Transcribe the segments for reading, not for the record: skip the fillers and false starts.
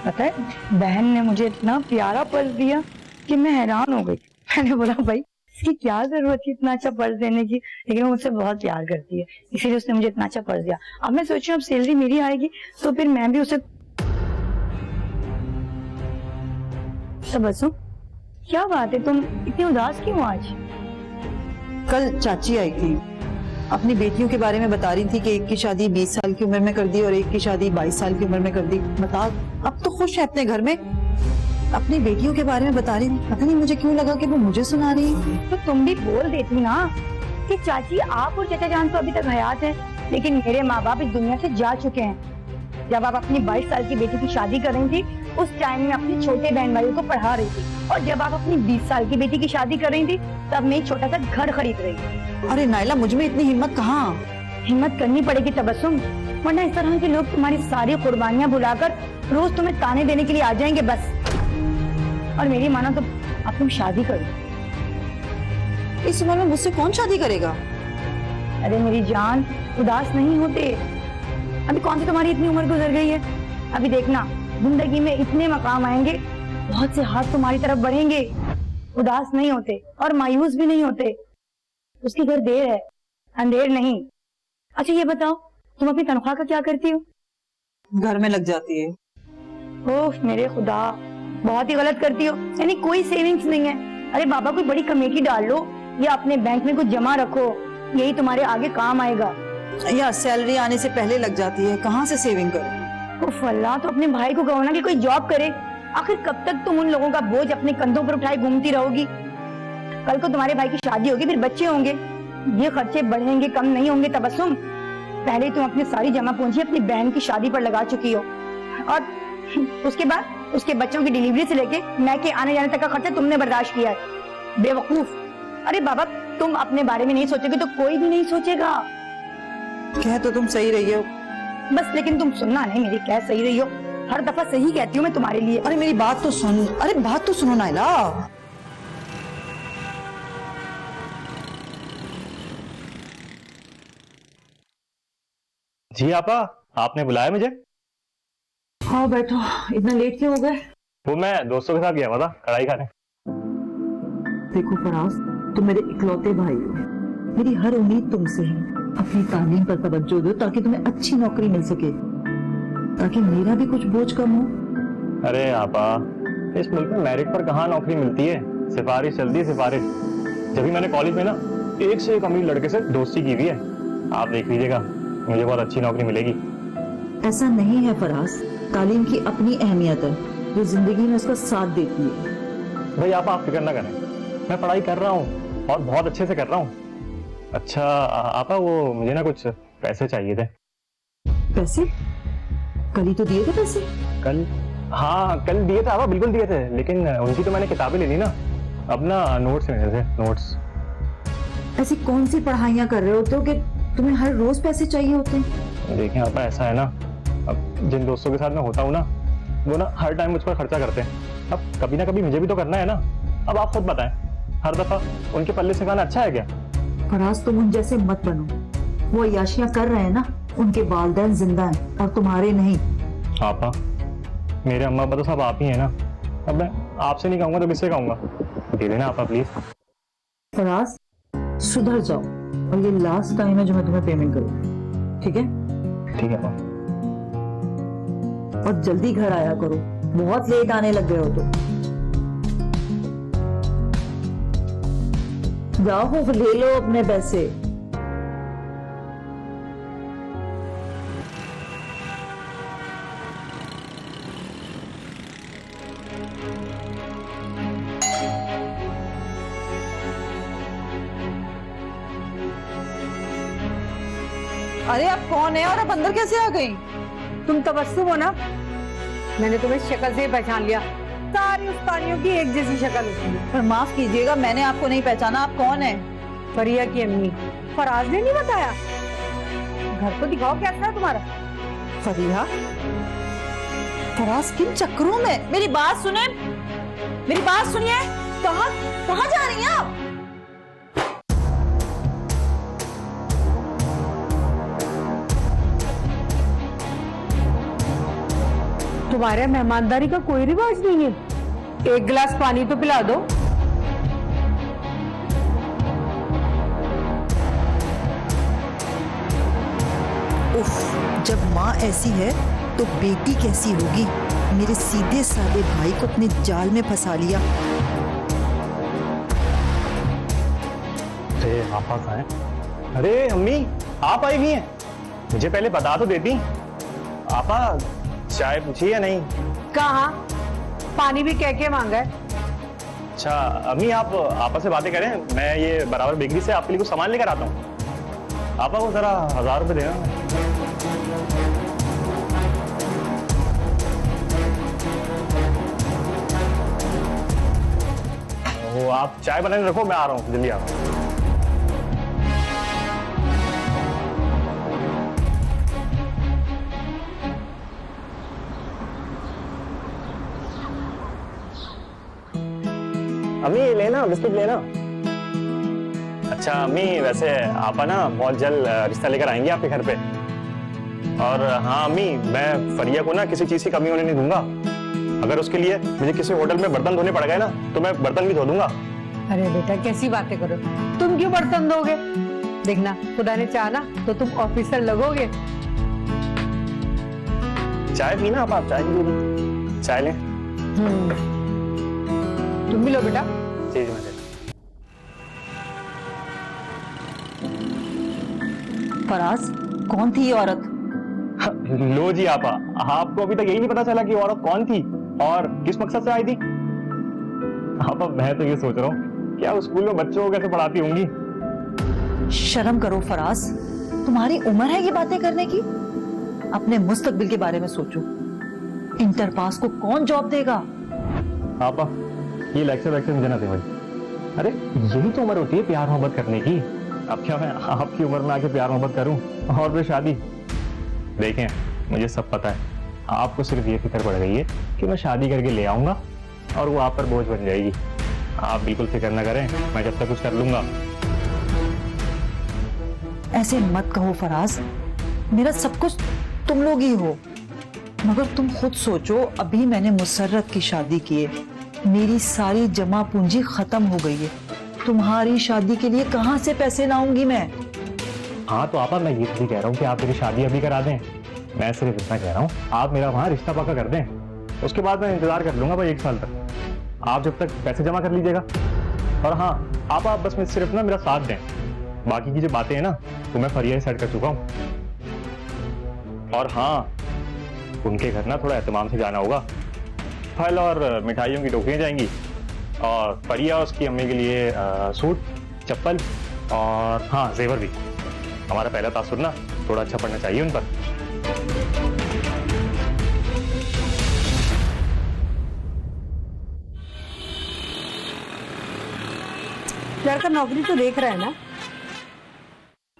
पता है बहन ने मुझे इतना प्यारा पर्स दिया कि मैं हैरान हो गई। मैंने बोला भाई इसकी क्या जरूरत थी इतना अच्छा पर्स देने की, लेकिन वो मुझसे बहुत प्यार करती है इसीलिए उसने मुझे इतना अच्छा पर्स दिया। अब मैं सोच रही हूँ अब सैलरी मेरी आएगी तो फिर मैं भी उसे। तबस्सुम क्या बात है, तुम इतनी उदास क्यों आज? कल चाची आई थी, अपनी बेटियों के बारे में बता रही थी कि एक की शादी 20 साल की उम्र में कर दी और एक की शादी 22 साल की उम्र में कर दी। बता, अब तो खुश है अपने घर में। अपनी बेटियों के बारे में बता रही थी, पता नहीं मुझे क्यों लगा कि वो मुझे सुना रही है। तो तुम भी बोल देती ना कि चाची आप और चाचा जान तो अभी तक हयात हैं, लेकिन मेरे माँ बाप इस दुनिया से जा चुके हैं। जब आप अपनी 22 साल की बेटी की शादी कर रही थी उस टाइम में अपने छोटे बहन भाइयों को पढ़ा रही थी, और जब आप अपनी 20 साल की बेटी की शादी कर रही थी तब मैं एक छोटा सा घर खरीद रही थी। अरे नाइला, मुझ में इतनी हिम्मत कहाँ? हिम्मत करनी पड़ेगी तबस्सुम, वरना इस तरह के लोग तुम्हारी सारी कुर्बानियां भुलाकर रोज तुम्हें ताने देने के लिए आ जाएंगे बस। और मेरी मानो तो अब तुम शादी करो। इस उम्र में मुझसे कौन शादी करेगा? अरे मेरी जान, उदास नहीं होते। अभी कौन सी तुम्हारी इतनी उम्र गुजर गई है। अभी देखना जिंदगी में इतने मकाम आएंगे, बहुत से हाथ तुम्हारी तरफ बढ़ेंगे। उदास नहीं होते और मायूस भी नहीं होते। उसकी घर देर है, अंधेर नहीं। अच्छा ये बताओ तुम अपनी तनख्वाह का क्या करती हो? घर में लग जाती है। ओह मेरे खुदा, बहुत ही गलत करती हो। यानी कोई सेविंग्स नहीं है। अरे बाबा कोई बड़ी कमेटी डाल लो या अपने बैंक में कुछ जमा रखो, यही तुम्हारे आगे काम आएगा। या सैलरी आने से पहले लग जाती है, कहाँ से सेविंग करूं? अल्लाह, तो अपने भाई को कहो ना कि कोई जॉब करे। आखिर कब तक तुम उन लोगों का बोझ अपने कंधों पर उठाए घूमती रहोगी? कल को तुम्हारे भाई की शादी होगी, फिर बच्चे होंगे, ये खर्चे बढ़ेंगे कम नहीं होंगे। तबस्सुम, पहले तुम अपनी सारी जमा पूंजी अपनी बहन की शादी पर लगा चुकी हो, और उसके बाद उसके बच्चों की डिलीवरी से लेके मैं के आने जाने तक का खर्चा तुमने बर्दाश्त किया है। बेवकूफ। अरे बाबा तुम अपने बारे में नहीं सोचोगे तो कोई भी नहीं सोचेगा। कह तो तुम सही रही हो बस, लेकिन तुम सुनना नहीं मेरी, क्या सही रही हो, हर दफा सही कहती हूँ मैं तुम्हारे लिए। अरे मेरी बात तो सुन, अरे बात तो सुनो नाइला। जी आपा, आपने बुलाया मुझे? हाँ बैठो, इतना लेट क्यों हो गए? वो मैं दोस्तों के साथ गया हुआ था कढ़ाई खाने। देखो फराज, तुम मेरे इकलौते भाई हो, मेरी हर उम्मीद तुमसे है। अपनी तालीम पर तवज्जो दो ताकि तुम्हें अच्छी नौकरी मिल सके, ताकि मेरा भी कुछ बोझ कम हो। अरे आपा, इस मुल्क में मेरिट पर कहाँ नौकरी मिलती है, सिफारिश चलती है सिफारिश। जब भी मैंने कॉलेज में ना एक से एक अमीर लड़के से दोस्ती की हुई है। आप देख लीजिएगा, मुझे बहुत अच्छी नौकरी मिलेगी। ऐसा नहीं है फराज, तालीम की अपनी अहमियत है जो जिंदगी में उसका साथ देती है। भाई आप फिक्र ना करें, मैं पढ़ाई कर रहा हूँ और बहुत अच्छे से कर रहा हूँ। अच्छा आपा, वो मुझे ना कुछ पैसे चाहिए थे। पैसे? कल ही तो दिए थे पैसे। कल? हाँ कल दिए थे आपा, बिल्कुल दिए थे, लेकिन उनकी तो मैंने किताबें ले ली ना, अब ना नोट्स लेने थे, नोट्स। ऐसी कौन सी पढ़ाइयाँ कर रहे होते हो कि तुम्हें हर रोज पैसे चाहिए होते हैं? देखिए आपा, ऐसा है ना, अब जिन दोस्तों के साथ मैं होता हूँ ना, वो ना हर टाइम मुझ पर खर्चा करते हैं। अब कभी ना कभी मुझे भी तो करना है ना। अब आप खुद बताएं, हर दफा उनके पल्ले से खाना अच्छा है क्या? फराज तुम उन जैसे मत बनो। वो अय्याशियां कर रहे हैं ना, उनके वालिदैन जिंदा हैं और तुम्हारे नहीं। आपा, मेरे अम्मा अब्बा तो सब आप ही है ना। अब मैं आपसे नहीं कहूंगा तो किससे कहूंगा? दे देना आपा प्लीज। फराज सुधर जाओ, और ये लास्ट टाइम है जो मैं तुम्हें पेमेंट करूँ, ठीक है? ठीक है आपा। और जल्दी घर आया करो, बहुत लेट आने लग गए हो तो। जाओ ले लो अपने पैसे। अरे आप कौन है और आप अंदर कैसे आ गई? तुम तबस्सुम हो ना? मैंने तुम्हें शक्ल से पहचान लिया, सारी उस्तानियों की एक जैसी शक्ल होती है। पर माफ कीजिएगा, मैंने आपको नहीं पहचाना। आप कौन है? फरिया की अम्मी। फराज ने नहीं बताया? घर तो दिखाओ कैसा है तुम्हारा। फरिया? फराज किन चक्करों में? मेरी बात सुने, मेरी बात सुनिए। कहाँ कहाँ जा रही हैं आप? तुम्हारे यहाँ मेहमानदारी का कोई रिवाज नहीं है? एक गिलास पानी तो पिला दो। उफ, जब माँ ऐसी है तो बेटी कैसी होगी। मेरे सीधे साधे भाई को अपने जाल में फंसा लिया। अरे आपा कहाँ हैं? अरे अम्मी, आप आई भी हैं? मुझे पहले बता तो देती। आपा चाय पूछी या नहीं? कहाँ? पानी भी कह के मांगा है। अच्छा अम्मी, आप आपा से बातें करें, मैं ये बराबर बेकरी से आपके लिए कुछ सामान लेकर आता हूँ। आपा को जरा 1000 रुपए देना। वो आप चाय बनाने रखो, मैं आ रहा हूँ, जल्दी आ रहा हूँ। अम्मी लेना, बिस्किट लेना। अच्छा अम्मी, वैसे आपा ना बहुत जल्द रिश्ता लेकर आएंगे आपके घर पे। और हाँ अम्मी, मैं फरिया को ना किसी चीज की कमी होने नहीं दूंगा। अगर उसके लिए मुझे किसी होटल में बर्तन धोने पड़ गए ना, तो मैं बर्तन भी धो दूंगा। अरे बेटा कैसी बातें करो, तुम क्यों बर्तन दोगे? देखना खुदा ने चाहा ना तो तुम ऑफिसर लगोगे। चाय पीना आप चाय पी, चाय लें। तुम भी लो बेटा। जी जी, मैं फराज, कौन थी ये औरत? लो जी आपा, आपको अभी तक यही नहीं पता चला कि औरत कौन थी और किस मकसद से आई थी? आपा मैं तो ये सोच रहा हूँ, क्या स्कूल में बच्चों को कैसे पढ़ाती होंगी? शर्म करो फराज, तुम्हारी उम्र है ये बातें करने की? अपने मुस्तकबिल के बारे में सोचो। इंटर पास को कौन जॉब देगा? आपा ये लेक्चर मुझे ना दे भाई। अरे यही तो उम्र होती है प्यार मोहब्बत करने की। अब क्या मैं आपकी उम्र में आके प्यार मोहब्बत करूं और फिर शादी? देखें, मुझे सब पता है, आपको सिर्फ ये फिक्र पड़ गई है कि मैं शादी करके ले आऊंगा और वो आप पर बोझ बन जाएगी। आप बिल्कुल फिक्र ना करें, मैं जब तक कुछ कर लूंगा। ऐसे मत कहो फराज, मेरा सब कुछ तुम लोग ही हो। मगर तुम खुद सोचो, अभी मैंने मुसर्रत की शादी की है, मेरी सारी जमा पूंजी खत्म हो गई है। तुम्हारी शादी के लिए कहां से पैसे लाऊंगी मैं? हाँ तो आपा, मैं ये भी कह रहा हूँ कि आप मेरी शादी अभी करा दें। मैं सिर्फ इतना कह रहा हूँ, आप मेरा वहां रिश्ता पक्का कर दें, उसके बाद मैं इंतजार कर लूंगा भाई 1 साल तक। आप जब तक पैसे जमा कर लीजिएगा। और हाँ आप बस में सिर्फ ना मेरा साथ दें, बाकी की जो बातें हैं ना वो मैं फरिया सेट कर चुका हूँ। और हाँ, उनके घर ना थोड़ा एहतमाम से जाना होगा। फल और मिठाइयों की टोकरियां जाएंगी और फरिया उसकी अम्मी के लिए सूट, चप्पल और हाँ जेवर भी। हमारा पहला तासुर ना थोड़ा अच्छा पड़ना चाहिए उन पर। लड़का नौकरी तो देख रहा है ना?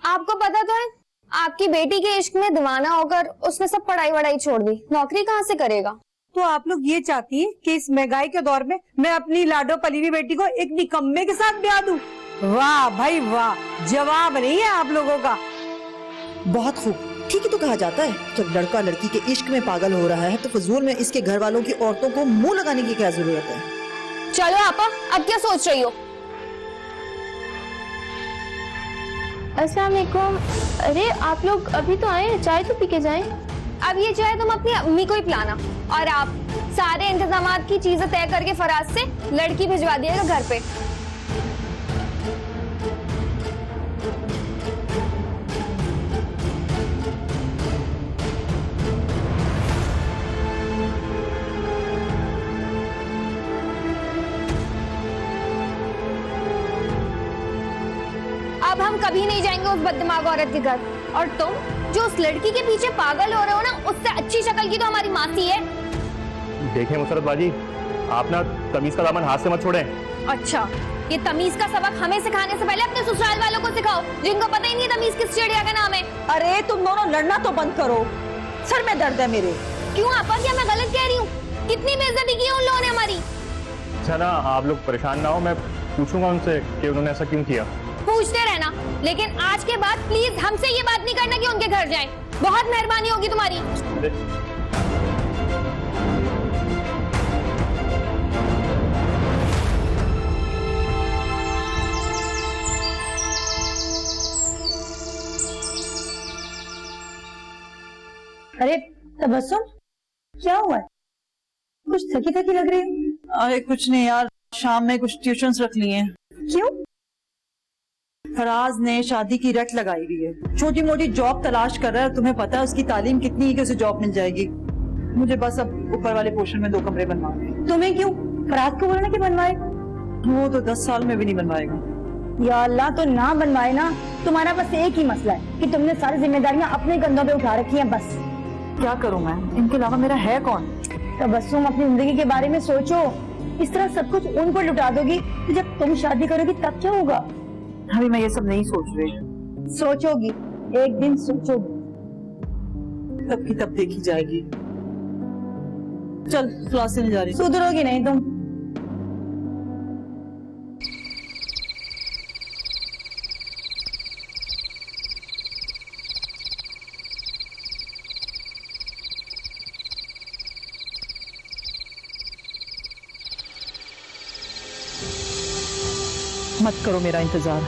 आपको पता तो है, आपकी बेटी के इश्क में दीवाना होकर उसने सब पढ़ाई वढ़ाई छोड़ दी, नौकरी कहाँ से करेगा? तो आप लोग ये चाहती हैं कि इस महंगाई के दौर में मैं अपनी लाडो पलीवी बेटी को एक निकम्मे के साथ ब्याह दूं? वाह भाई वाह, जवाब नहीं है आप लोगों का। बहुत खूब, ठीक ही तो कहा जाता है, जब लड़का लड़की के इश्क में पागल हो रहा है तो फजूल में इसके घर वालों की औरतों को मुंह लगाने की क्या जरूरत है? चलो आपा, अब क्या सोच रही हो? अस्सलाम वालेकुम। अरे आप लोग अभी तो आए, चाय तो पी के जाएं। अब ये चाहे तुम अपनी अम्मी को ही पिलाना और आप सारे इंतजामात की चीजें तय करके फराज से लड़की भिजवा दिएगा घर पे। अब हम कभी नहीं जाएंगे उस बददिमाग औरत के घर। और तुम जो उस लड़की के पीछे पागल हो रहे हो ना, उससे अच्छी शक्ल की तो हमारी मासी है। देखिए मुसरत बाजी, आप ना तमीज का दामन हाथ से मत छोड़ें। अच्छा, ये तमीज का सबक हमें सिखाने से पहले अपने ससुराल वालों को सिखाओ, जिनको पता ही नहीं तमीज किस चिड़िया का नाम है। अरे तुम दोनों लड़ना तो बंद करो, सर में दर्द है मेरे। क्यों आपा, क्या मैं गलत कह रही हूँ? कितनी बेइज्जती की है उन लोगों ने हमारी। अच्छा ना, आप लोग परेशान ना हो, मैं पूछूंगा उनसे कि उन्होंने ऐसा क्यों किया। पूछते रहना, लेकिन आज के बाद प्लीज हमसे ये बात नहीं करना कि उनके घर जाएं। बहुत मेहरबानी होगी तुम्हारी। अरे तबस्सुम, क्या हुआ? कुछ थकी थकी लग रही है। अरे कुछ नहीं यार, शाम में कुछ ट्यूशंस रख लिए हैं। क्यों? फराज ने शादी की रट लगाई हुई है, छोटी मोटी जॉब तलाश कर रहा है। तुम्हें पता है उसकी तालीम कितनी है कि उसे जॉब मिल जाएगी। मुझे बस अब ऊपर वाले पोर्शन में 2 कमरे बनवाने हैं। तुम्हें क्यों? फराज को बोलना कि बनवाए। वो तो 10 साल में भी नहीं बनवाएगा। या अल्लाह, तो ना बनवाए ना। तुम्हारा बस एक ही मसला है कि तुमने सारी जिम्मेदारियां अपने कंधों पे उठा रखी हैं बस। क्या करूं मैं, इनके अलावा मेरा है कौन? तबस्सुम, अपनी जिंदगी के बारे में सोचो। इस तरह सब कुछ उन पर लुटा दोगी तो जब तुम शादी करोगी तब क्या होगा? अभी मैं ये सब नहीं सोच रही। सोचोगी, एक दिन सोचोगी। तब की तब देखी जाएगी। चल क्लास में जा रही हूँ। सुधरोगी नहीं तुम। मत करो मेरा इंतजार।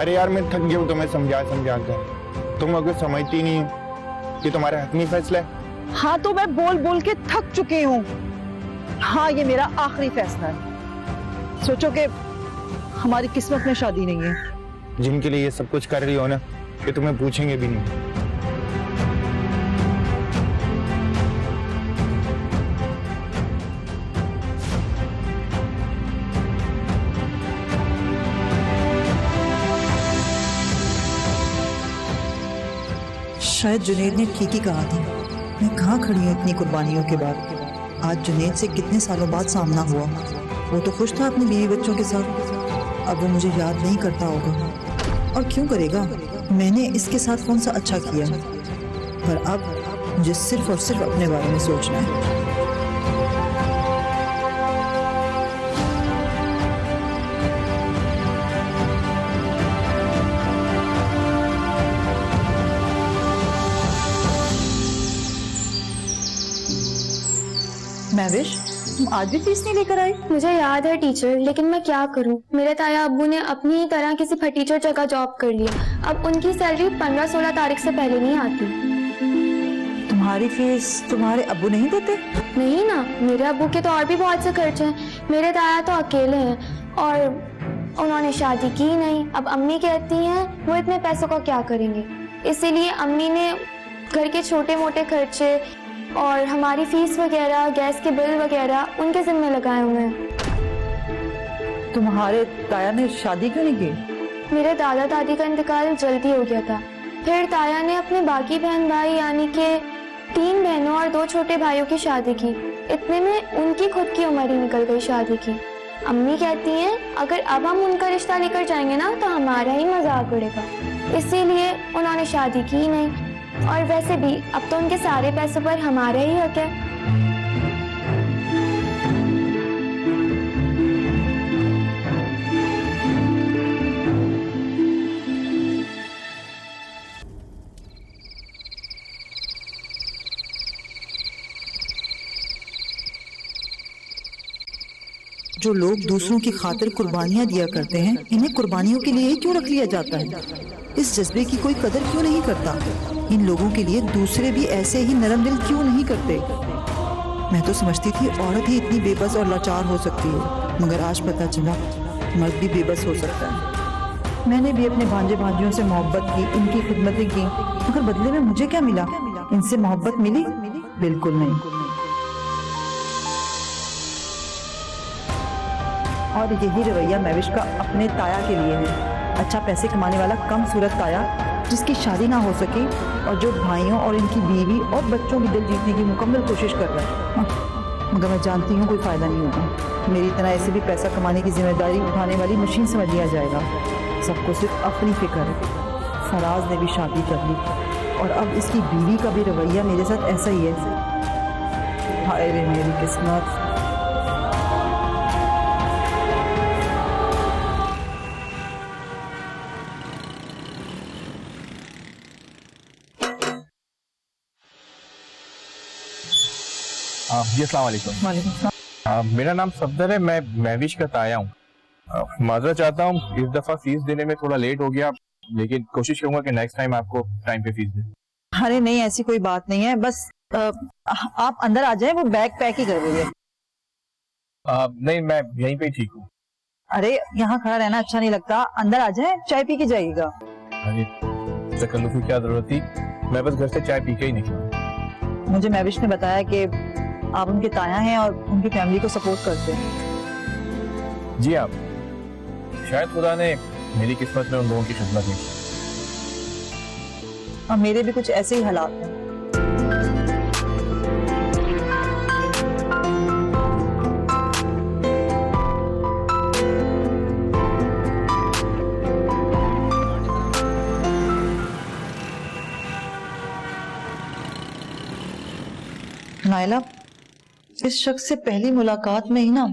अरे यार मैं थक गया हूँ तुम्हें समझा समझा कर। तुम अगर समझती नहीं हो कि तुम्हारा हतमी फैसला है। हाँ तो मैं बोल बोल के थक चुकी हूँ। हाँ ये मेरा आखिरी फैसला है। सोचो कि हमारी किस्मत में शादी नहीं है। जिनके लिए ये सब कुछ कर रही हो ना, ये तुम्हें पूछेंगे भी नहीं। शायद जुनेद ने ठीक ही कहा था। मैं कहाँ खड़ी हूँ इतनी कुर्बानियों के बाद। आज जुनेद से कितने सालों बाद सामना हुआ। वो तो खुश था अपनी बीवी बच्चों के साथ। अब वो मुझे याद नहीं करता होगा, और क्यों करेगा? मैंने इसके साथ कौन सा अच्छा किया? पर अब मुझे सिर्फ और सिर्फ अपने बारे में सोचना है। महविश, तुम आज भी फीस नहीं लेकर आई? मुझे याद है टीचर, लेकिन मैं क्या करूं? मेरे ताया अब्बू ने अपनी ही तरह किसी फटीचर जगह जॉब कर लिया। अब उनकी सैलरी 15-16 तारीख से पहले नहीं आती। तुम्हारी फीस तुम्हारे अब्बू नहीं देते? नहीं ना, मेरे अब्बू के तो और भी बहुत से खर्चे हैं। मेरे ताया तो अकेले हैं और उन्होंने शादी की नहीं। अब अम्मी कहती हैं वो इतने पैसों का क्या करेंगे, इसीलिए अम्मी ने घर के छोटे मोटे खर्चे और हमारी फीस वगैरह, गैस के बिल वगैरह उनके जिम्मे लगाए हुए हैं। तुम्हारे ताया ने शादी क्यों नहीं की? मेरे दादा दादी का इंतकाल जल्दी हो गया था। फिर ताया ने अपने बाकी बहन भाई यानी कि 3 बहनों और 2 छोटे भाइयों की शादी की। इतने में उनकी खुद की उम्र ही निकल गई शादी की। अम्मी कहती हैं अगर अब हम उनका रिश्ता लेकर जाएंगे ना तो हमारा ही मजाक उड़ेगा, इसीलिए उन्होंने शादी की नहीं। और वैसे भी अब तो उनके सारे पैसों पर हमारा ही हक है। जो लोग दूसरों की खातिर कुर्बानियां दिया करते हैं, इन्हें कुर्बानियों के लिए ही क्यों रख लिया जाता है? इस जज्बे की कोई कदर क्यों नहीं करता? इन लोगों के लिए दूसरे भी ऐसे ही नरम दिल क्यों नहीं करते? मैं तो समझती थी औरत ही इतनी बेबस और लाचार हो सकती है, मगर आज पता चला मर्द भी बेबस हो सकता है। मैंने भी अपने भांजे भांजियों से मोहब्बत की, इनकी खिदमतें की, मगर बदले में मुझे क्या मिला? इनसे मोहब्बत मिली? बिल्कुल नहीं। और यही रवैया महविश का अपने ताया के लिए है। अच्छा पैसे कमाने वाला कम सूरत ताया जिसकी शादी ना हो सके और जो भाइयों और इनकी बीवी और बच्चों की दिल जीतने की मुकम्मल कोशिश कर रहा है। मगर मैं जानती हूँ कोई फायदा नहीं होगा। मेरी तरह ऐसे भी पैसा कमाने की जिम्मेदारी उठाने वाली मशीन समझ लिया जाएगा। सबको सिर्फ अपनी फिक्र है। फराज ने भी शादी कर ली और अब इसकी बीवी का भी रवैया मेरे साथ ऐसा ही है। हाय रे मेरी किस्मत। जी अस्सलाम वालेकुम। मेरा नाम सफदर है, मैं महविश का ताया हूँ। माजरा चाहता हूँ, इस दफा फीस देने में थोड़ा लेट हो गया, लेकिन कोशिश करूंगा कि नेक्स्ट टाइम आपको टाइम पे फीस दे। अरे नहीं, ऐसी कोई बात नहीं है, बस आप अंदर आ जाएं, वो बैग पैक ही कर रही है। नहीं, मैं यहीं पे ही ठीक हूँ। अरे यहाँ खड़ा रहना अच्छा नहीं लगता, अंदर आ जाए, चाय पी के जाइएगा। अरे तकल्लुफ़ की क्या जरूरत थी, मैं बस घर से चाय पी के ही निकला। मुझे महविश ने बताया कि आप उनके ताया हैं और उनकी फैमिली को सपोर्ट करते हैं। जी आप, शायद खुदा ने मेरी किस्मत में उन लोगों की खिदमत की। और मेरे भी कुछ ऐसे ही हालात हैं। नायला, इस शख्स से पहली मुलाकात में ही ना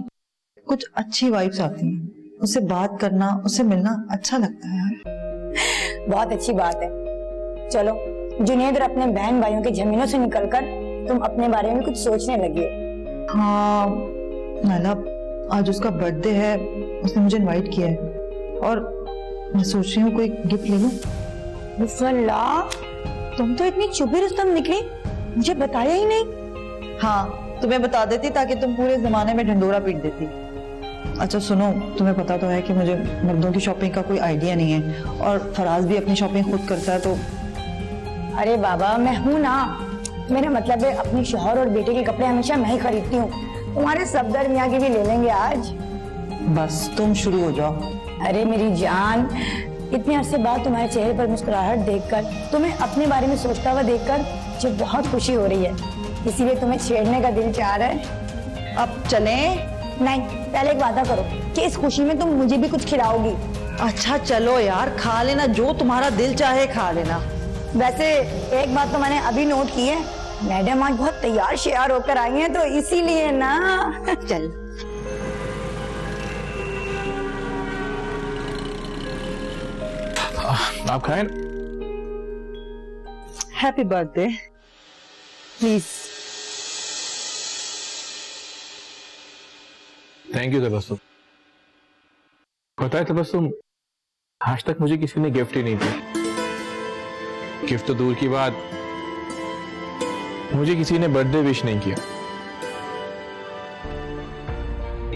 कुछ अच्छी वाइब्स आती हैं। उससे बात करना, उससे मिलना अच्छा लगता है यार। बहुत अच्छी बात है। चलो जुनैद और अपने बहन भाइयों के जमीनों से निकलकर तुम अपने बारे में कुछ सोचने लगी हो। हाँ नायला, आज उसका बर्थडे है, उसने मुझे इनवाइट किया है और मैं सोच रही हूँ कोई गिफ्ट ले लूं। अल्लाह, तुम तो इतनी चुपी रुस्तम निकली, मुझे बताया ही नहीं। हाँ, तुम्हें बता देती ताकि तुम पूरे जमाने में ढंडोरा पीट देती। अच्छा सुनो, तुम्हें पता तो है कि मुझे मर्दों की शॉपिंग का कोई आइडिया नहीं है और फराज भी अपनी शॉपिंग खुद करता है, तो अरे बाबा, मैं हूँ ना, मेरा मतलब है अपनी शौहर और बेटे के कपड़े हमेशा मैं ही खरीदती हूँ। तुम्हारे सफदर मियाँ के भी ले लेंगे आज। बस तुम शुरू हो जाओ। अरे मेरी जान, इतने अरसे बाद तुम्हारे चेहरे पर मुस्कुराहट देखकर, तुम्हें अपने बारे में सोचता हुआ देखकर मुझे बहुत खुशी हो रही है, इसीलिए तुम्हें छेड़ने का दिल चाह रहा है। अब चलें? नहीं, पहले एक वादा करो कि इस खुशी में तुम मुझे भी कुछ खिलाओगी। अच्छा चलो यार, खा लेना, जो तुम्हारा दिल चाहे खा लेना। वैसे एक बात तो मैंने अभी नोट की है, मैडम आज बहुत तैयार श्यार होकर आई हैं, तो इसीलिए ना। चल आप खाएं? Happy birthday. Please. Thank you Tabassum. पता है तबस्सुम, आज तक मुझे किसी ने गिफ्ट ही नहीं दिया। गिफ्ट तो दूर की बात, मुझे किसी ने बर्थडे विश नहीं किया।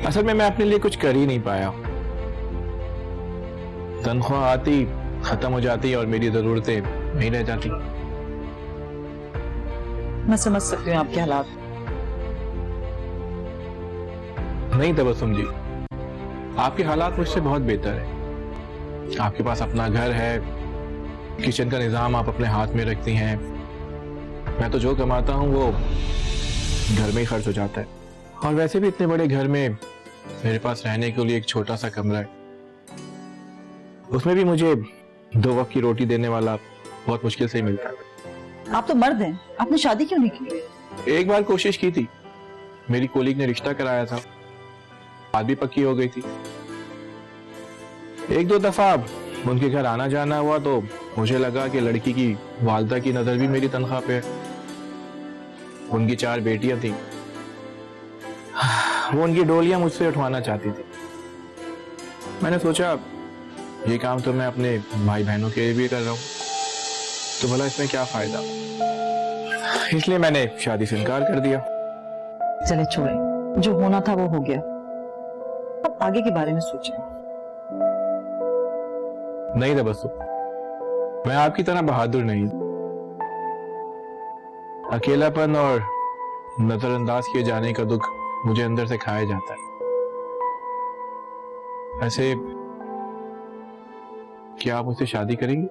असल में मैं अपने लिए कुछ कर ही नहीं पाया। तनख्वाह आती, खत्म हो जाती और मेरी जरूरतें नहीं रह जाती। मैं समझ सकती हूँ आपके हालात। नहीं तबस्सुम जी, आपके हालात मुझसे बहुत बेहतर है। आपके पास अपना घर है, किचन का निजाम आप अपने हाथ में रखती हैं। मैं तो जो कमाता हूँ वो घर में ही खर्च हो जाता है। और वैसे भी इतने बड़े घर में मेरे पास रहने के लिए एक छोटा सा कमरा है, उसमें भी मुझे 2 वक्त की रोटी देने वाला बहुत मुश्किल से ही मिलता है। आप तो मर्द हैं, आपने शादी क्यों नहीं की? एक बार कोशिश की थी, मेरी कोलीग ने रिश्ता कराया था, बात भी पक्की हो गई थी। 1-2 दफा उनके घर आना जाना हुआ तो मुझे लगा कि लड़की की वालदा की नजर भी मेरी तनख्वाह पे है। उनकी 4 बेटियां थीं, वो उनकी डोलियां मुझसे उठवाना चाहती थी। मैंने सोचा ये काम तो मैं अपने भाई बहनों के लिए भी कर रहा हूँ, तो भला इसमें क्या फायदा, इसलिए मैंने शादी से इनकार कर दिया। चले छोड़े, जो होना था वो हो गया, अब आगे के बारे में सोचें। नहीं तबस्सुम, मैं आपकी तरह बहादुर नहीं। अकेलापन और नजरअंदाज किए जाने का दुख मुझे अंदर से खाया जाता है। ऐसे क्या आप मुझसे शादी करेंगी?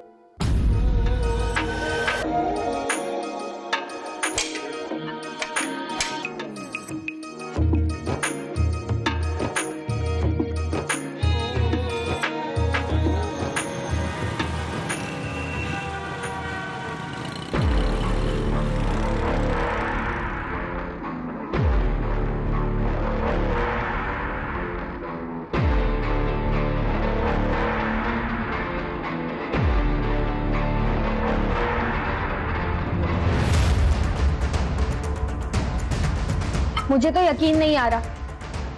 मुझे तो यकीन नहीं आ रहा,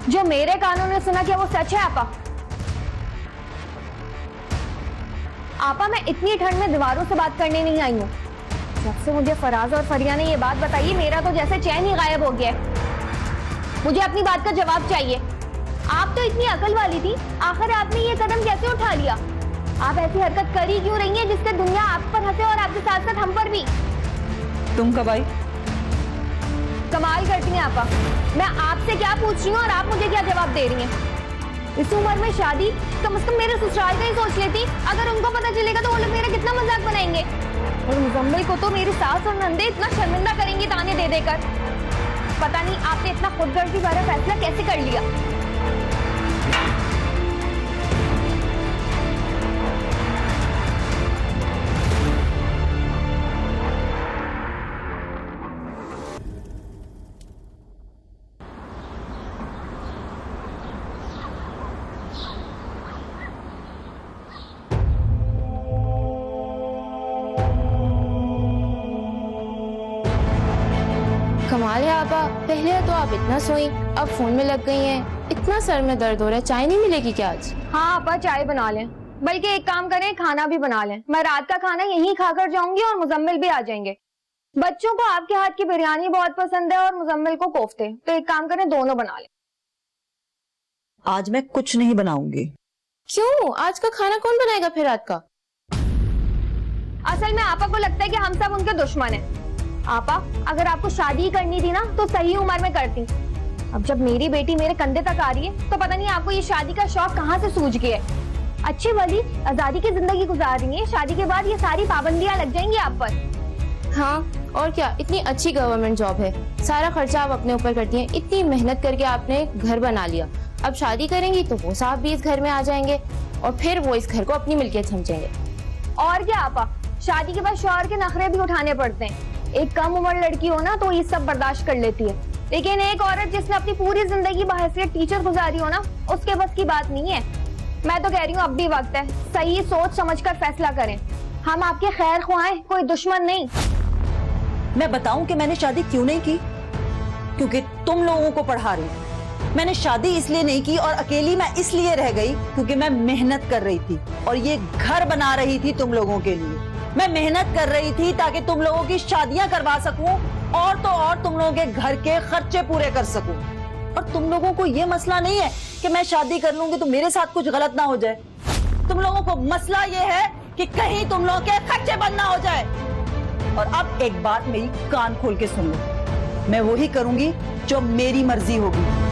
जो मेरे कानों ने सुना क्या वो सच है आपा? आपा, मैं इतनी ठंड में दीवारों से बात करने नहीं आई हूँ। जब से मुझे फराज और फरिया ने ये बात बताई है, मेरा तो जैसे चैन ही गायब हो गया है। मुझे अपनी बात का जवाब चाहिए। आप तो इतनी अकल वाली थी, आखिर आपने ये कदम कैसे उठा लिया? आप ऐसी हरकत कर ही क्यों रही हैं जिससे दुनिया आप पर हंसे और आपके साथ साथ हम पर भी? तुम कब आई? कमाल करती हैं आपा। मैं आपसे क्या पूछ रही हूँ और आप मुझे क्या जवाब दे रही हैं? इस उम्र में शादी कम से कम मेरे ससुराल का ही सोच लेती। अगर उनको पता चलेगा तो वो लोग मेरा कितना मजाक बनाएंगे। और मुजम्मिल को तो मेरी सास और नंदे इतना शर्मिंदा करेंगी ताने दे देकर। पता नहीं आपने इतना खुदगर्जी भरा फैसला कैसे कर लिया। कमाल है आपा, पहले तो आप इतना सोई, अब फोन में लग गई हैं। इतना सर में दर्द हो रहा है, चाय नहीं मिलेगी क्या आज? हाँ आपा, चाय बना लें। बल्कि एक काम करें, खाना भी बना लें। मैं रात का खाना यहीं खाकर जाऊंगी और मुजम्मिल भी आ जाएंगे। बच्चों को आपके हाथ की बिरयानी बहुत पसंद है और मुजम्मिल को कोफ्ते। तो एक काम करें, दोनों बना लें। आज मैं कुछ नहीं बनाऊंगी। क्यों? आज का खाना कौन बनाएगा फिर रात का? असल में आपा को लगता है कि हम सब उनके दुश्मन हैं। आपा, अगर आपको शादी करनी थी ना तो सही उम्र में करती। अब जब मेरी बेटी मेरे कंधे तक आ रही है तो पता नहीं आपको ये शादी का शौक कहाँ से सूझ गया है। अच्छी वाली आजादी की जिंदगी गुजार रही है, शादी के बाद ये सारी पाबंदियां लग जाएंगी आप पर। हाँ और क्या, इतनी अच्छी गवर्नमेंट जॉब है, सारा खर्चा आप अपने ऊपर करती हैं। इतनी मेहनत करके आपने घर बना लिया, अब शादी करेंगी तो वो साहब भी इस घर में आ जाएंगे और फिर वो इस घर को अपनी मिल्कियत समझेंगे। और क्या आपा, शादी के बाद शौहर के नखरे भी उठाने पड़ते हैं। एक कम उम्र लड़की हो ना तो ये सब बर्दाश्त कर लेती है, लेकिन एक औरत जिसने अपनी पूरी जिंदगी बहैसियत टीचर गुजारी हो ना, उसके बस की बात नहीं है। मैं तो कह रही हूँ अब भी वक्त है, सही सोच समझकर फैसला करें। हम आपके खैर ख्वाह हैं, कोई दुश्मन नहीं। मैं बताऊं कि मैंने शादी क्यों नहीं की? क्योंकि तुम लोगों को पढ़ा रही थी। मैंने शादी इसलिए नहीं की और अकेली मैं इसलिए रह गई क्योंकि मैं मेहनत कर रही थी और ये घर बना रही थी तुम लोगों के लिए। मैं मेहनत कर रही थी ताकि तुम लोगों की शादियां करवा सकूं और तो और तुम लोगों के घर के खर्चे पूरे कर सकूं। और तुम लोगों को ये मसला नहीं है कि मैं शादी कर लूंगी तो मेरे साथ कुछ गलत ना हो जाए। तुम लोगों को मसला ये है कि कहीं तुम लोगों के खर्चे बंद ना हो जाए। और अब एक बात मेरी कान खोल के सुन लो, मैं वही करूंगी जो मेरी मर्जी होगी।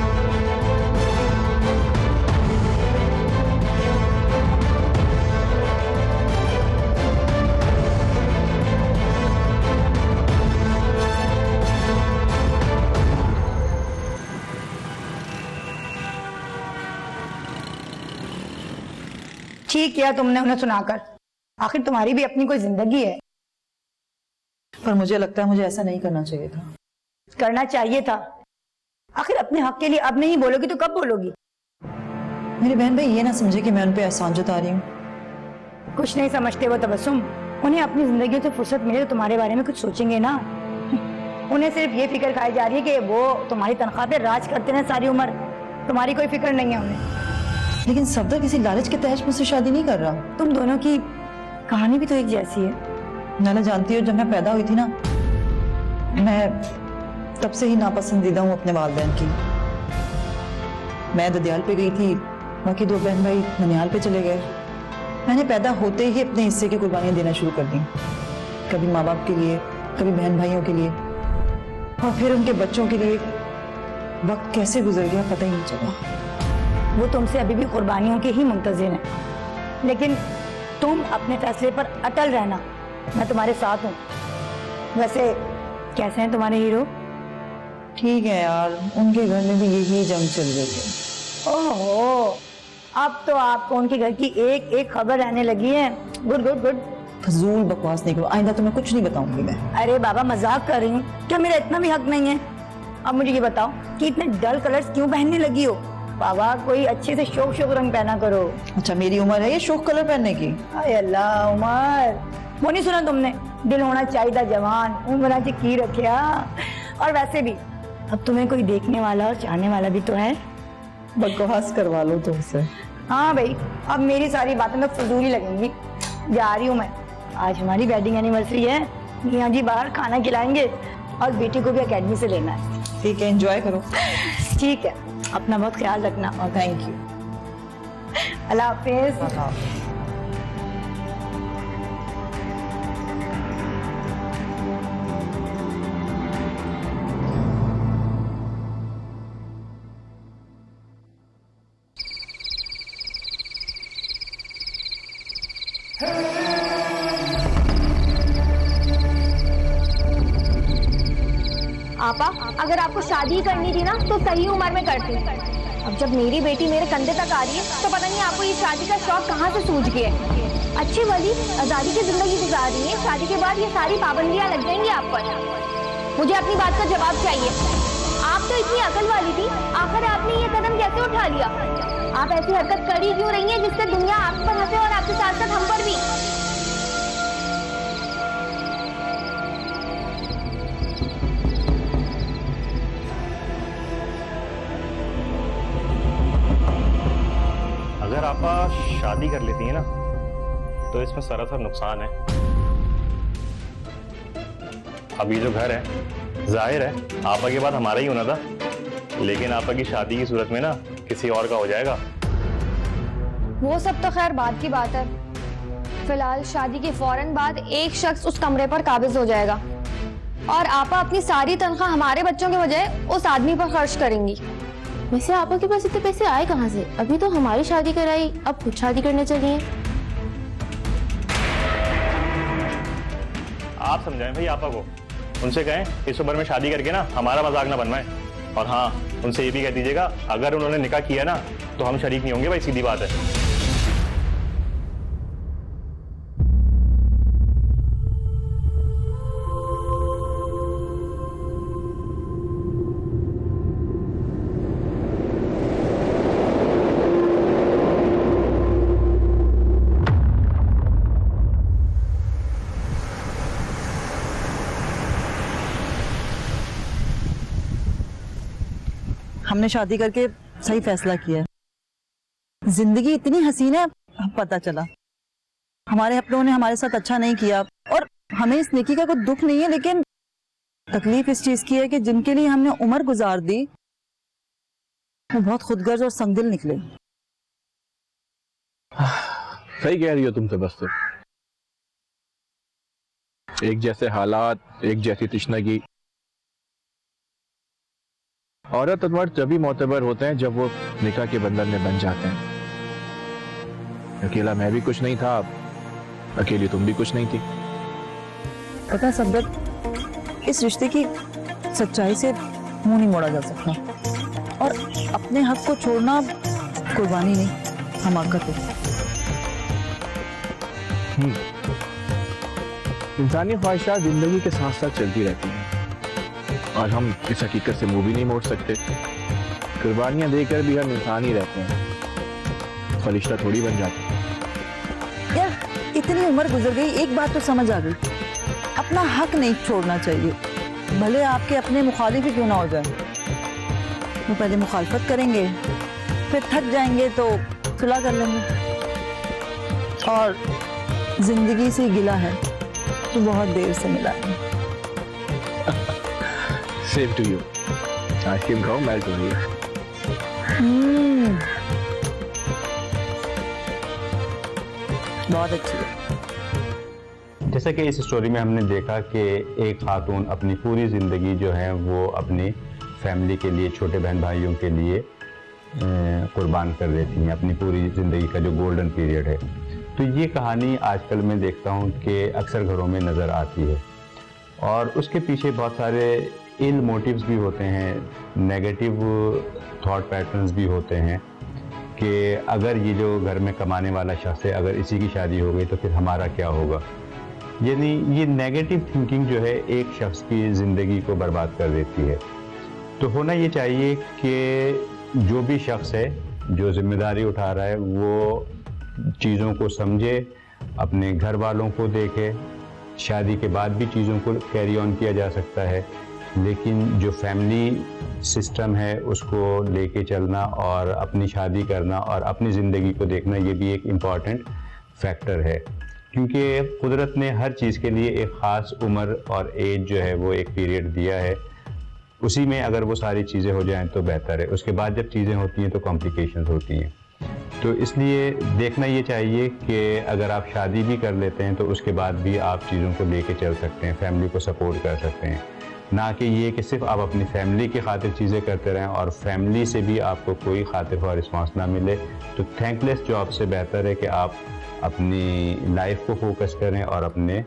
ठीक किया तुमने उन्हें सुनाकर, आखिर तुम्हारी भी अपनी कोई जिंदगी है। पर मुझे लगता है मुझे ऐसा नहीं करना चाहिए था। करना चाहिए था। आखिर अपने हक के लिए अब नहीं बोलोगी तो कब बोलोगी? मेरे बहन भाई ये ना समझे कि मैं उन पे एहसान जता रही हूँ। कुछ नहीं समझते वो तबस्सुम। उन्हें अपनी जिंदगी से फुर्सत मिले तो तुम्हारे बारे में कुछ सोचेंगे ना। उन्हें सिर्फ ये फिक्र खाई जा रही है कि वो तुम्हारी तनख्वाह पे राज करते रहे सारी उम्र। तुम्हारी कोई फिक्र नहीं है उन्हें। लेकिन सफदर किसी लालच के तहत मुझसे शादी नहीं कर रहा। तुम दोनों की कहानी भी तो एक जैसी है। नाला जानती हो, जब मैं पैदा हुई थी ना, मैं तब से ही नापसंदीदा हूँ अपने वालिदैन की। मैं ददियाल पे गई थी, बाकी दो बहन भाई ननियाल पे चले गए। मैंने पैदा होते ही अपने हिस्से की कुर्बानियां देना शुरू कर दी, कभी माँ बाप के लिए, कभी बहन भाइयों के लिए, और फिर उनके बच्चों के लिए। वक्त कैसे गुजर गया पता ही नहीं चला। वो तुमसे अभी भी कुर्बानियों के ही मुंतज़िर हैं, लेकिन तुम अपने फैसले पर अटल रहना। मैं तुम्हारे साथ हूँ। वैसे कैसे हैं तुम्हारे हीरो? ठीक है यार, उनके घर में भी यही जंग चल रही है। ओहो, अब तो आपको उनके घर की एक एक खबर रहने लगी है। Good good good. फजूल बकवास नहीं करो, आइंदा तुम्हें कुछ नहीं बताऊंगी मैं। अरे बाबा, मजाक कर रही हूँ, क्या मेरा इतना भी हक नहीं है? अब मुझे ये बताओ कि इतने डल कलर्स क्यों पहनने लगी हो? बाबा, कोई अच्छे से शोक शोक रंग पहना करो। अच्छा, मेरी उम्र है ये शोक कलर पहनने की? अरे अल्लाह, उमर वो नहीं सुना तुमने? दिल होना चाहिए जवान, उम्र की रखिया। और वैसे भी अब तुम्हें कोई देखने वाला और चाहने वाला भी तो है। बकवास करवा लो तुमसे। हाँ भाई, अब मेरी सारी बातें तो फजूल ही लगेंगी। जा रही हूँ मैं, आज हमारी वेडिंग एनिवर्सरी है। मियाँ जी बाहर खाना खिलाएंगे और बेटी को भी एकेडमी से लेना है। ठीक है, एंजॉय करो। ठीक है, अपना बहुत ख्याल रखना। और थैंक यू। अल्लाह हाफिज। आपा, अगर आपको शादी करनी थी ना तो सही उम्र में करती। अब जब मेरी बेटी मेरे कंधे तक आ रही है तो पता नहीं आपको ये शादी का शौक कहाँ से सूझ गया है। अच्छी भली आजादी की जिंदगी गुजार रही है, शादी के बाद ये सारी पाबंदियां लग जाएंगी आप पर। मुझे अपनी बात का जवाब चाहिए। आप तो इतनी अकल वाली थी, आखिर आपने ये कदम कैसे उठा लिया? आप ऐसी हरकत कर ही क्यों रही है जिससे दुनिया आप पर हंसे और आपके साथ साथ हम पर भी? अगर आप शादी कर लेती है ना तो इसमें सरासर नुकसान है। अब ये जो घर है, जाहिर है आपा के बाद हमारा ही होना था, लेकिन आपा की शादी की सूरत में ना किसी और का हो जाएगा। वो सब तो खैर बाद की बात है। फिलहाल शादी के फौरन बाद एक शख्स उस कमरे पर काबिज हो जाएगा और आपा अपनी सारी तनख्वाह हमारे बच्चों के बजाय उस आदमी पर खर्च करेंगी। वैसे आपा के पास इतने पैसे आए कहाँ से? अभी तो हमारी शादी कराई, अब खुद शादी करने चली हैं। आप समझाएं भाई आपा को, उनसे कहें इस उम्र में शादी करके ना हमारा मजाक ना बनवाएं। और हाँ, उनसे ये भी कह दीजिएगा अगर उन्होंने निकाह किया ना तो हम शरीक नहीं होंगे भाई, सीधी बात है। हमने शादी करके सही फैसला किया। जिंदगी इतनी हसीन है, अब पता चला। हमारे अपनों ने हमारे साथ अच्छा नहीं किया और हमें इस नेकी का कोई दुख नहीं है, लेकिन तकलीफ इस चीज की है कि जिनके लिए हमने उम्र गुजार दी वो बहुत खुदगर्ज और संगदिल निकले। सही कह रही हो तुम तो। बस तो एक जैसे हालात, एक जैसी तशनगी। औरत और मर्द जब भी मोतबर होते हैं जब वो निकाह के बंधन में बन जाते हैं। अकेला मैं भी कुछ नहीं था, अकेली तुम भी कुछ नहीं थी। पता है सफदर, इस रिश्ते की सच्चाई से मुंह नहीं मोड़ा जा सकता और अपने हक को छोड़ना कुर्बानी नहीं, हमाकत है। इंसानी ख्वाहिशात जिंदगी के साथ साथ चलती रहती हैं और हम इस हकीकत से मुंह भी नहीं मोड़ सकते। कुर्बानियां देकर भी हम इंसान ही रहते हैं, फरिश्ता थोड़ी बन जाते हैं। यार इतनी उम्र गुजर गई, एक बात तो समझ आ गई, अपना हक नहीं छोड़ना चाहिए, भले आपके अपने मुखालिफ ही क्यों ना हो जाए। वो पहले मुखालफत करेंगे, फिर थक जाएंगे तो सुलह कर लेंगे। और जिंदगी से गिला है तो बहुत देर से मिला है। Same to you. आइसक्रीम खाओ, मेल्ट हो रही है। बहुत अच्छी है। जैसा कि इस स्टोरी में हमने देखा कि एक खातून अपनी पूरी ज़िंदगी जो है वो अपनी फैमिली के लिए, छोटे बहन भाइयों के लिए कुर्बान कर देती हैं, अपनी पूरी ज़िंदगी का जो गोल्डन पीरियड है। तो ये कहानी आजकल मैं देखता हूँ कि अक्सर घरों में नज़र आती है और उसके पीछे बहुत सारे इल मोटिव्स भी होते हैं, नेगेटिव थॉट पैटर्न्स भी होते हैं कि अगर ये जो घर में कमाने वाला शख्स है, अगर इसी की शादी हो गई तो फिर हमारा क्या होगा। यानी ये नेगेटिव थिंकिंग जो है एक शख्स की ज़िंदगी को बर्बाद कर देती है। तो होना ये चाहिए कि जो भी शख्स है जो जिम्मेदारी उठा रहा है वो चीज़ों को समझे, अपने घर वालों को देखे। शादी के बाद भी चीज़ों को कैरी ऑन किया जा सकता है, लेकिन जो फैमिली सिस्टम है उसको लेके चलना और अपनी शादी करना और अपनी ज़िंदगी को देखना, ये भी एक इम्पॉर्टेंट फैक्टर है। क्योंकि कुदरत ने हर चीज़ के लिए एक ख़ास उम्र और एज जो है वो एक पीरियड दिया है, उसी में अगर वो सारी चीज़ें हो जाएं तो बेहतर है। उसके बाद जब चीज़ें होती हैं तो कॉम्प्लिकेशंस होती हैं। तो इसलिए देखना ये चाहिए कि अगर आप शादी भी कर लेते हैं तो उसके बाद भी आप चीज़ों को लेके चल सकते हैं, फैमिली को सपोर्ट कर सकते हैं, ना कि ये कि सिर्फ आप अपनी फैमिली की खातिर चीज़ें करते रहें और फैमिली से भी आपको कोई खातिर और रिस्पॉन्स ना मिले। तो थैंकलेस जॉब से बेहतर है कि आप अपनी लाइफ को फोकस करें और अपने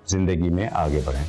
ज़िंदगी में आगे बढ़ें।